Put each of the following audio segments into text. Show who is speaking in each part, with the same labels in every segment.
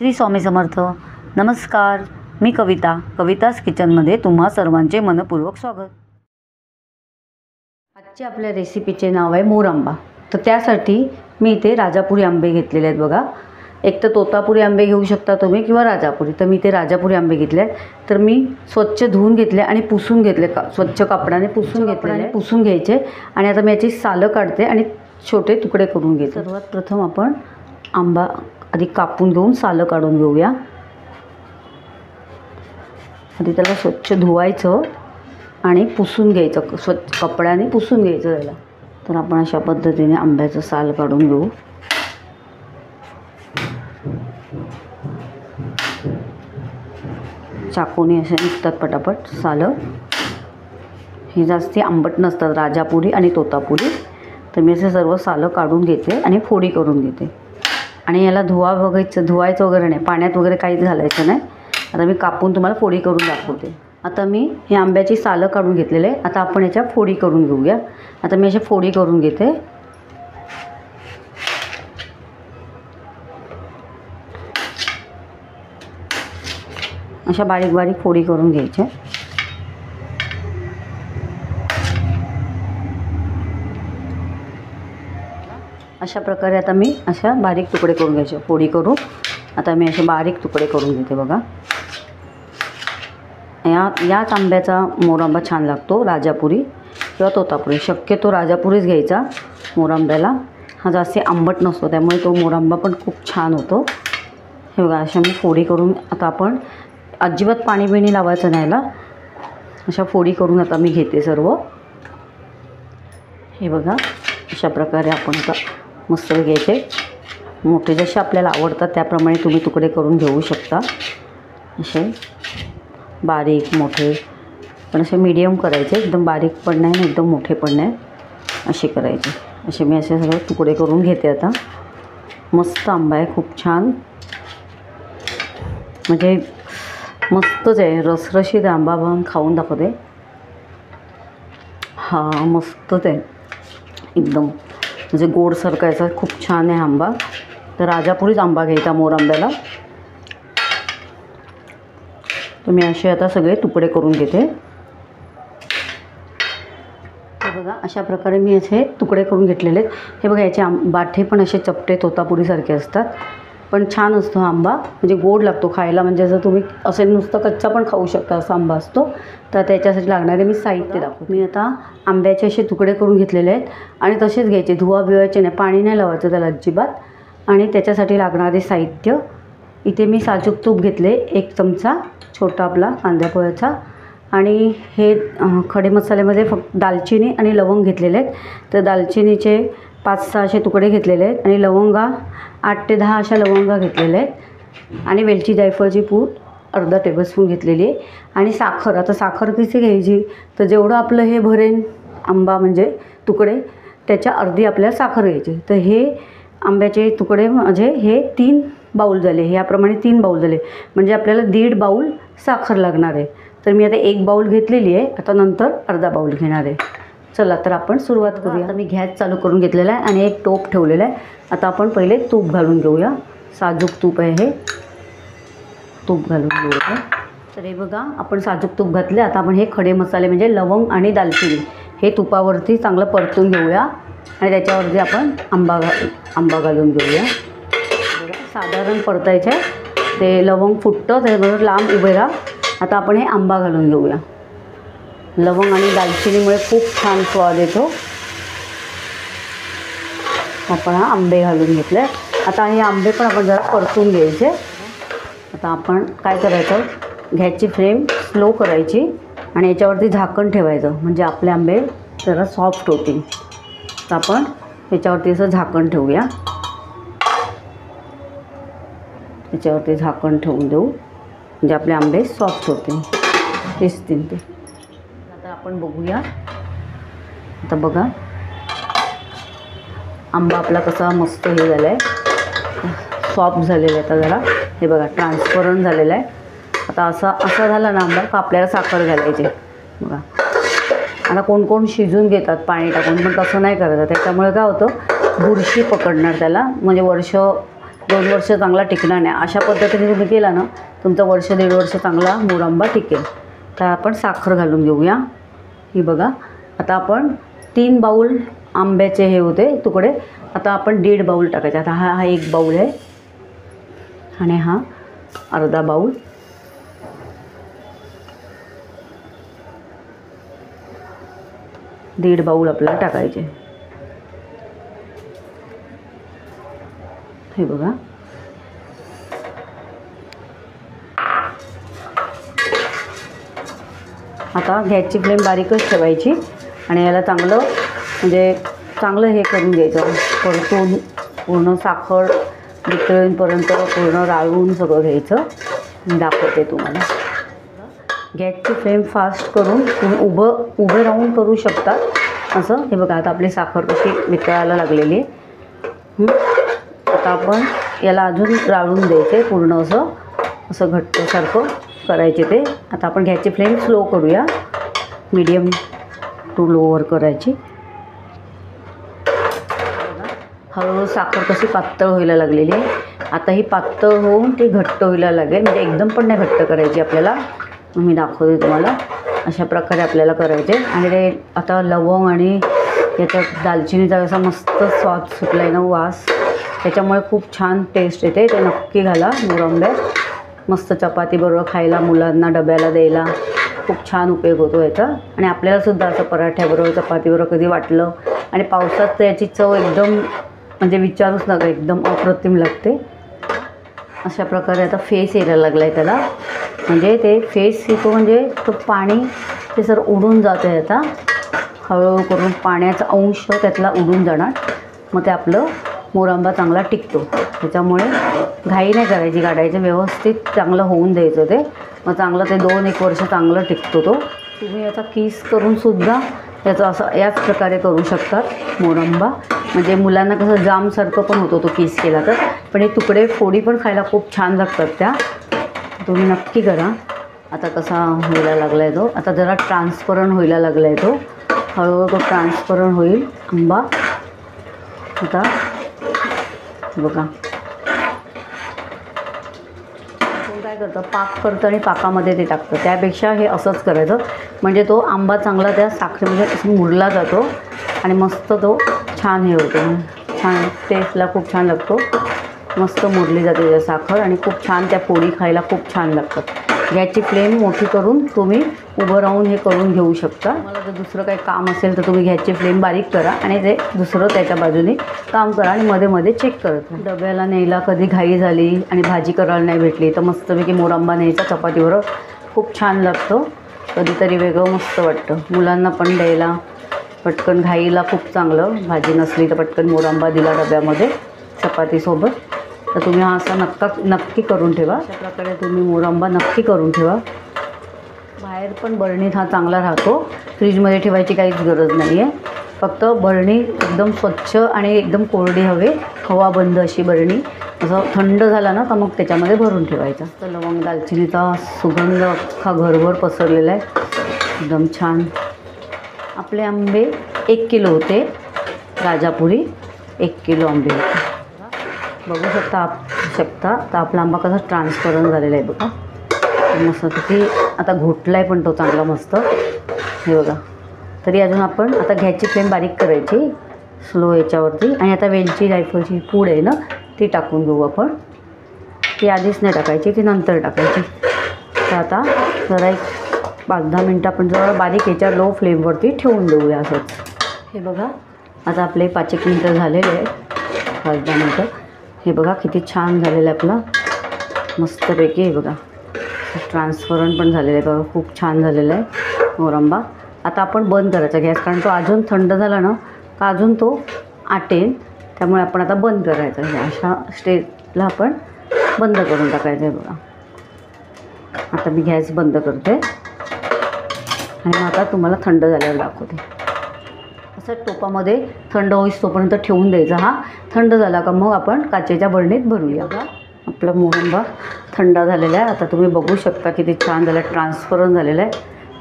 Speaker 1: श्री स्वामी समर्थ. नमस्कार, मी कवितास किचनमध्ये तुम्हा सर्वांचे मनपूर्वक स्वागत. आजच्या आपल्या रेसिपीचे नाव आहे मोर आंबा. तर त्यासाठी मी इथे राजापुरी आंबे घेतलेले आहेत बघा. एक तर तोतापुरी आंबे घेऊ शकता तुम्ही किंवा राजापुरी. तर मी इथे राजापुरी आंबे घेतले आहेत. तर मी स्वच्छ धुवून घेतले आणि पुसून घेतले, स्वच्छ कापडाने पुसून घेतले, पुसून घ्यायचे. आणि आता मी याची सालं काढते आणि छोटे तुकडे करून घेते. सर्वात प्रथम आपण आंबा आधी कापून घेऊन सालं काढून घेऊया. आधी त्याला स्वच्छ धुवायचं आणि पुसून घ्यायचं, स्वच्छ कपड्याने पुसून घ्यायचं त्याला. तर आपण अशा पद्धतीने आंब्याचं साल काढून घेऊ. चाकूने असे निघतात पटापट सालं. ही जास्ती आंबट नसतात, राजापुरी आणि तोतापुरी. तर मी असे सर्व सालं काढून घेते आणि फोडी करून घेते. आणि याला धुवायचं वगैरे नाही, पाण्यात वगैरे काहीच घालायचं नाही. आता मी कापून तुम्हाला फोडी करून दाखवते. आता मी ही आंब्याची सालं काढून घेतलेले आहे. आता आपण याच्या फोडी करून घेऊया. आता मी अशा फोडी करून घेते. अशा बारीक बारीक फोडी करून घ्यायच्या. अशा प्रकारे आता मी अशा बारीक तुकडे करून घ्यायचे. फोडी करून आता मी असे बारीक तुकडे करून घेते बघा. याच आंब्याचा मोरआंबा छान लागतो, राजापुरी किंवा तोतापुरी. शक्यतो राजापुरीच घ्यायचा मोरआंब्याला. हा जास्त आंबट नसतो, त्यामुळे तो मोरआंबा पण खूप छान होतो. हे बघा, अशा मी फोडी करून, आता आपण अजिबात पाणी बिणी लावायचं नाही याला. अशा फोडी करून आता मी घेते सर्व. हे बघा, अशा प्रकारे आपण आता मस्त घ्यायचे. मोठे जसे आपल्याला आवडतात त्याप्रमाणे तुम्ही तुकडे करून घेऊ शकता. असे बारीक मोठे, पण असे मीडियम करायचे. एकदम बारीक पण नाही, एकदम मोठे पण नाही, असे करायचे. असे मी असे सगळे तुकडे करून घेते. आता मस्त आंबा आहे, खूप छान, म्हणजे मस्तच आहे, रसरशीत आंबा. पण खाऊन दाखवते. हा मस्तच आहे एकदम, म्हणजे गोडसारखा याचा, खूप छान आहे आंबा. तर राजापुरीच आंबा घ्यायचा मोर आंब्याला. तर मी असे आता सगळे तुकडे करून घेते. हे बघा, अशा प्रकारे मी असे तुकडे करून घेतलेले आहेत. हे बघा, याचे बाठे पण असे चपटे तोतापुरीसारखे असतात, पण छान असतो हा आंबा, म्हणजे गोड लागतो खायला. म्हणजे जर तुम्ही असे नुसतं कच्चा पण खाऊ शकता असा आंबा असतो. तर त्याच्यासाठी लागणारे मी साहित्य दाखवते. मी आता आंब्याचे असे तुकडे करून घेतलेले आहेत आणि तसेच घ्यायचे, धुवाबिवायचे नाही, पाणी नाही लावायचं त्याला अजिबात. आणि त्याच्यासाठी लागणारे साहित्य, इथे मी साजूक तूप घेतले 1 चमचा, छोटा आपला कांद्यापोह्याचा. आणि हे खडे मसाल्यामध्ये फक्त दालचिनी आणि लवंग घेतलेले आहेत. तर दालचिनीचे 5-6 असे तुकडे घेतलेले आहेत. आणि लवंगा 8 ते 10 अशा लवंगा घेतलेल्या आहेत. आणि वेलची जायफळची पूड अर्धा टेबलस्पून घेतलेली आहे. आणि साखर, आता साखर कशी घ्यायची, तर जेवढं आपलं हे भरेन आंबा म्हणजे तुकडे, त्याच्या अर्धी आपल्याला साखर घ्यायची. तर हे आंब्याचे तुकडे म्हणजे हे 3 बाऊल झाले, ह्याप्रमाणे 3 बाऊल झाले, म्हणजे आपल्याला 1.5 बाऊल साखर लागणार आहे. तर मी आता 1 बाऊल घेतलेली आहे, आता नंतर अर्धा बाऊल घेणार आहे. चला तर आपण सुरुवात करूया. आता मी गॅस चालू करून घेतलेला आहे आणि एक टोप ठेवलेला आहे. आता आपण पहिले तूप घालून घेऊया. साजूक तूप आहे हे, तूप घालून घेऊया. तर हे बघा, आपण साजूक तूप घातले. आता आपण हे खडे मसाले म्हणजे लवंग आणि दालचिनी हे तुपावरती चांगलं परतून घेऊया. आणि त्याच्यावरती आपण आंबा घालून घेऊया. साधारण परतायचे, ते लवंग फुटतं त्याबरोबर लांब उभे राहा. आता आपण हे आंबा घालून घेऊया. लवंग आणि दालचिनीमुळे खूप छान स्वाद येतो. आपण हा आंबे घालून घेतले. आता हे आंबे पण आपण जरा परतून घ्यायचे. आता आपण काय करायचं, गॅसची फ्लेम स्लो करायची आणि याच्यावरती झाकण ठेवायचं, म्हणजे आपले आंबे जरा सॉफ्ट होतील. तर आपण याच्यावरती असं झाकण ठेवूया. याच्यावरती झाकण ठेवून देऊ, म्हणजे आपले आंबे सॉफ्ट होतील, शिजतील ते. आता आपण बघूया. आता बघा, आंबा आपला कसा मस्त हे झाला आहे, सॉफ्ट झालेला आहे. आता जरा हे बघा, ट्रान्सपरंट झालेला आहे. आता असा झाला ना आंबा, तर आपल्याला साखर घालायची बघा. आता कोण कोण शिजून घेतात पाणी टाकून, पण तसं नाही करायचं. त्याच्यामुळे काय होतं, बुरशी पकडणार त्याला, म्हणजे 2 वर्ष चांगला टिकणार नाही. अशा पद्धतीने तुम्ही केला ना तुमचा वर्ष 1.5 वर्ष चांगला मोरंबा टिकेल. तर आपण साखर घालून घेऊया. ही बघा आता आपण 3 बाऊल आंब्याचे हे होते तुकडे, आता आपण 1.5 बाऊल टाकायचे. आता हा 1 बाऊल आहे आणि हा अर्धा बाऊल. दीड बाऊल आपल्याला टाकायचे. हे बघा आता गॅसची फ्लेम बारीकच ठेवायची आणि याला चांगलं म्हणजे चांगलं हे करून घ्यायचं, परतून पूर्ण साखर वितळेपर्यंत पूर्ण राळून सगळं घ्यायचं. मी दाखवते तुम्हाला. गॅसची फ्लेम फास्ट करून तुम्ही उभे राहून करू शकता असं. हे बघा आता आपली साखर कशी वितळायला लागलेली आहे. आता आपण याला अजून राळून द्यायचे पूर्ण असं घट्टसारखं करायचे ते. आता आपण गॅसची फ्लेम स्लो करूया, मीडियम टू लोवर करायची. हळूहळू साखर कशी पातळ व्हायला लागलेली आहे. आता ही पातळ होऊन ती घट्ट व्हायला लागेल, म्हणजे एकदम पण नाही घट्ट करायची आपल्याला. मी दाखवते तुम्हाला. अशा प्रकारे आपल्याला करायचे. आणि ते आता लवंग आणि याच्यात दालचिनीचा असा मस्त स्वाद सुटला आहे ना, वास, त्याच्यामुळे खूप छान टेस्ट येते. ते नक्की घाला मोरंब्यात. मस्त चपातीबरोबर खायला, मुलांना डब्याला द्यायला खूप छान उपयोग होतो याचा. आणि आपल्यालासुद्धा असं पराठ्याबरोबर चपातीबरोबर कधी वाटलं. आणि पावसात तर याची चव एकदम म्हणजे विचारूच नका, एकदम अप्रतिम लागते. अशा प्रकारे आता फेस यायला लागला आहे त्याला, म्हणजे ते फेस येतो म्हणजे तो पाणी ते सर उडून जातं आहे. आता हळूहळू करून पाण्याचा अंश त्यातला उडून जाणार. मग ते आपलं मोरंबा चांगला टिकतो. त्याच्यामुळे घाई नाही करायची, काढायचं, व्यवस्थित चांगलं होऊन द्यायचं ते. मग चांगलं ते 2-1 वर्ष चांगलं टिकतो तो. तुम्ही याचा किस करूनसुद्धा याचं असं याच प्रकारे करू शकतात मोरंबा. म्हणजे मुलांना कसं जामसारखं पण होतो तो किस केला तर. पण हे तुकडे फोडी पण खायला खूप छान लागतात त्या. तुम्ही नक्की करा. आता कसा व्हायला लागला आहे तो, आता जरा ट्रान्सपरंट व्हायला लागला आहे तो. हळूहळू तो ट्रान्सपरंट होईल आंबा. आता बघा काय करतं, पाक करतं आणि पाकामध्ये ते टाकतं. त्यापेक्षा हे असंच करायचं, म्हणजे तो आंबा चांगला त्या साखरेमध्ये असं मुरला जातो आणि मस्त तो छान हे होतो. छान टेस्टला खूप छान लागतो. मस्त मुरली जाते त्या साखर आणि खूप छान त्या पोळी खायला खूप छान लागतात. गॅसची फ्लेम मोठी करून तुम्ही उभं राहून हे करून घेऊ शकता. मला जर दुसरं काही काम असेल तर तुम्ही गॅसची फ्लेम बारीक करा आणि ते दुसरं त्याच्या बाजूने काम करा आणि मध्ये मध्ये चेक करत. डब्याला न्यायला कधी घाई झाली आणि भाजी करायला नाही भेटली तर मस्तपैकी मोरंबा न्यायचा चपातीबरोबर, खूप छान लागतो. कधीतरी वेगळं मस्त वाटतं. मुलांना पण द्यायला पटकन घाईला खूप चांगलं. भाजी नसली तर पटकन मोरंबा दिला डब्यामध्ये चपातीसोबत. तर तुम्ही हा असा नक्की करून ठेवा. अशा प्रकारे तुम्ही मोरंबा नक्की करून ठेवा. बाहेर पण बरणीत हा चांगला राहतो. फ्रीजमध्ये ठेवायची काहीच गरज नाही आहे. फक्त बरणी एकदम स्वच्छ आणि एकदम कोरडी हवे, हवा बंद अशी बरणी. असं थंड झाला ना का मग त्याच्यामध्ये भरून ठेवायचा. तर लवंग दालचिनीचा सुगंध अख्खा घरभर पसरलेला आहे, एकदम छान. आपले आंबे 1 किलो होते. राजापुरी 1 किलो आंबे होते. बघू शकता तर आपला आंबा कसा ट्रान्सपरंट झालेला आहे बघा. मस्त किती आता घोटला आहे पण तो चांगला मस्त. हे बघा. तरी अजून आपण आता गॅसची फ्लेम बारीक करायची स्लो याच्यावरती. आणि आता वेलची जायफळची पूड आहे ना ती टाकून घेऊ आपण. ती आधीच नाही टाकायची, ती नंतर टाकायची. तर आता जरा एक 5-10 मिनटं आपण जरा बारीक याच्या लो फ्लेमवरती ठेवून देऊया असंच. हे बघा आता आपले 5-1 मिनटं झालेले आहे, 5-10 मिनटं. हे बघा किती छान झालेलं आहे आपलं मस्तपैकी. हे बघा ट्रान्सपरंट पण झालेलं आहे बघा, खूप छान झालेलं आहे मोरंबा. आता आपण बंद करायचा गॅस, कारण तो अजून थंड झाला ना का अजून तो आटेल. त्यामुळे आपण आता बंद करायचा. अशा स्टेजला आपण बंद करून टाकायचं आहे बघा. आता मी गॅस बंद करते आणि मग आता तुम्हाला थंड झाल्यावर दाखवते. असं टोपामध्ये थंड होईस तोपर्यंत ठेवून द्यायचा. हा थंड झाला का मग आपण काचेच्या बरणीत भरूया. बघा आपला मोरंबा थंड झालेला आहे. आता तुम्ही बघू शकता किती छान झालं, ट्रान्सपरंट झालेलं आहे.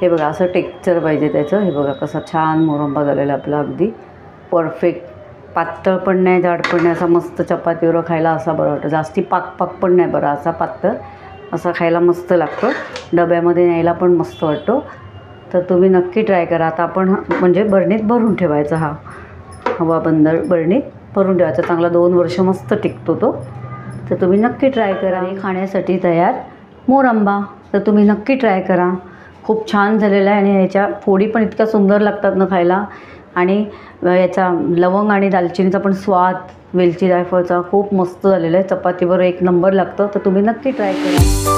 Speaker 1: हे बघा असं टेक्स्चर पाहिजे त्याचं. हे बघा कसा छान मोरंबा झालेला आहे आपला, अगदी परफेक्ट पातळ पण नाही जाड पण नाही, असा मस्त चपातीवर खायला असा बरं वाटतं. जास्ती पाक पण नाही बरं, असा पातळ असा खायला मस्त लागतो. डब्यामध्ये न्यायला पण मस्त वाटतो. तर तुम्ही नक्की ट्राय करा. आता आपण म्हणजे बरणीत भरून ठेवायचा, हा हवा बंद बरणीत भरून ठेवायचा. चांगला 2 वर्ष मस्त टिकतो तो. तर तुम्ही नक्की ट्राय करा. आणि खाण्यासाठी तयार मोरंबा, तर तुम्ही नक्की ट्राय करा. खूप छान झालेला आहे आणि याच्या फोडी पण इतक्या सुंदर लागतात ना खायला. आणि याचा लवंग आणि दालचिनीचा पण स्वाद, वेलची जायफळचा खूप मस्त झालेला आहे. चपातीवर एक नंबर लागतं. तर तुम्ही नक्की ट्राय करा.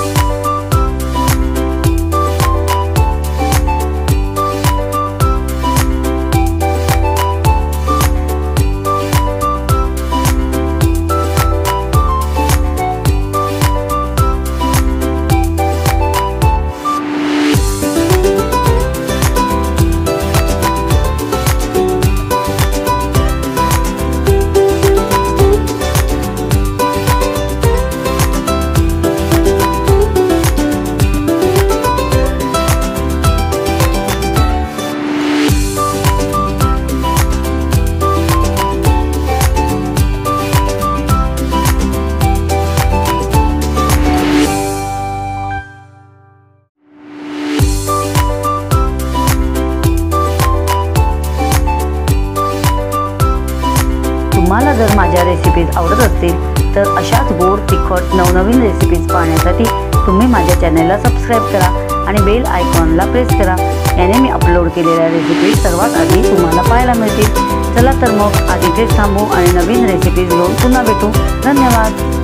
Speaker 1: तुम्हाला जर माझ्या रेसिपीज आवडत असतील तर अशाच गोड तिखट नवनवीन रेसिपीज पाहण्यासाठी तुम्ही माझ्या चॅनलला सबस्क्राईब करा आणि बेल आयकॉनला प्रेस करा. याने मी अपलोड केलेल्या रेसिपीज सर्वात आधी तुम्हाला पाहायला मिळतील. चला तर मग आज इथेच थांबू आणि नवीन रेसिपीज घेऊन पुन्हा भेटू. धन्यवाद.